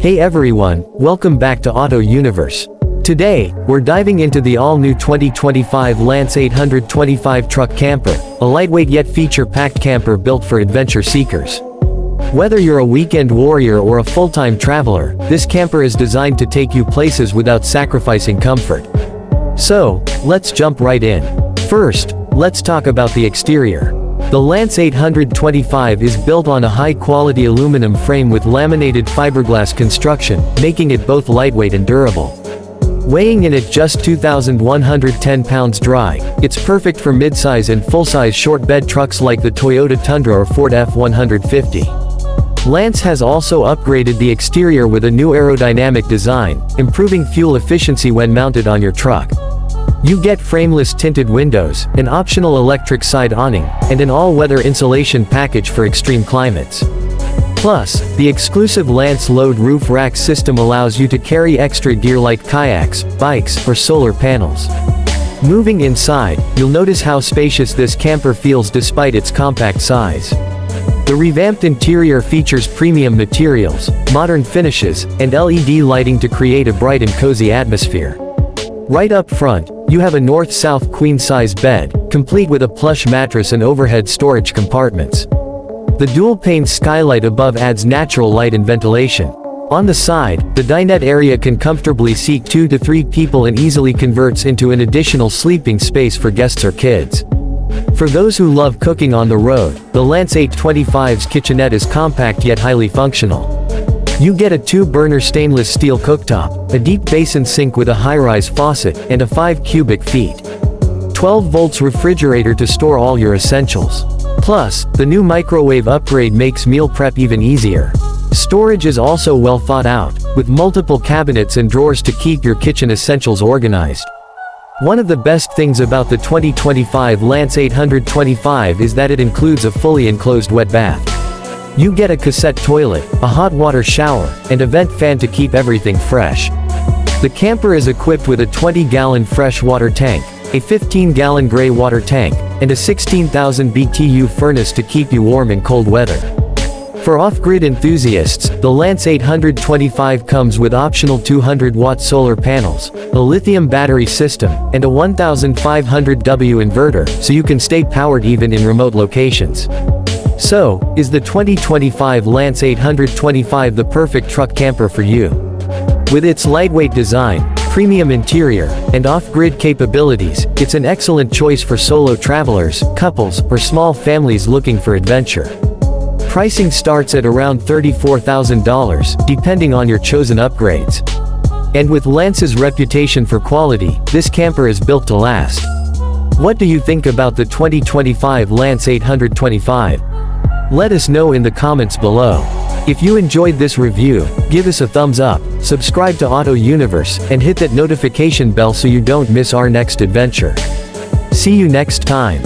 Hey everyone, welcome back to Auto Universe. Today, we're diving into the all-new 2025 Lance 825 truck camper, a lightweight yet feature-packed camper built for adventure seekers. Whether you're a weekend warrior or a full-time traveler, this camper is designed to take you places without sacrificing comfort. So, let's jump right in. First, let's talk about the exterior. The Lance 825 is built on a high-quality aluminum frame with laminated fiberglass construction, making it both lightweight and durable. Weighing in at just 2,110 pounds dry, it's perfect for midsize and full-size short bed trucks like the Toyota Tundra or Ford F-150. Lance has also upgraded the exterior with a new aerodynamic design, improving fuel efficiency when mounted on your truck. You get frameless tinted windows, an optional electric side awning, and an all-weather insulation package for extreme climates. Plus, the exclusive Lance load roof rack system allows you to carry extra gear like kayaks, bikes, or solar panels. Moving inside, you'll notice how spacious this camper feels despite its compact size. The revamped interior features premium materials, modern finishes, and LED lighting to create a bright and cozy atmosphere. Right up front, you have a north-south queen-size bed, complete with a plush mattress and overhead storage compartments. The dual-pane skylight above adds natural light and ventilation. On the side, the dinette area can comfortably seat 2 to 3 people and easily converts into an additional sleeping space for guests or kids. For those who love cooking on the road, the Lance 825's kitchenette is compact yet highly functional. You get a 2-burner stainless steel cooktop, a deep basin sink with a high-rise faucet, and a 5 cubic feet, 12 volts refrigerator to store all your essentials. Plus, the new microwave upgrade makes meal prep even easier. Storage is also well thought out, with multiple cabinets and drawers to keep your kitchen essentials organized. One of the best things about the 2025 Lance 825 is that it includes a fully enclosed wet bath. You get a cassette toilet, a hot water shower, and a vent fan to keep everything fresh. The camper is equipped with a 20-gallon fresh water tank, a 15-gallon gray water tank, and a 16,000 BTU furnace to keep you warm in cold weather. For off-grid enthusiasts, the Lance 825 comes with optional 200-watt solar panels, a lithium battery system, and a 1500W inverter, so you can stay powered even in remote locations. So, is the 2025 Lance 825 the perfect truck camper for you? With its lightweight design, premium interior, and off-grid capabilities, it's an excellent choice for solo travelers, couples, or small families looking for adventure. Pricing starts at around $34,000, depending on your chosen upgrades. And with Lance's reputation for quality, this camper is built to last. What do you think about the 2025 Lance 825? Let us know in the comments below. If you enjoyed this review, give us a thumbs up, subscribe to Auto Universe, and hit that notification bell so you don't miss our next adventure. See you next time.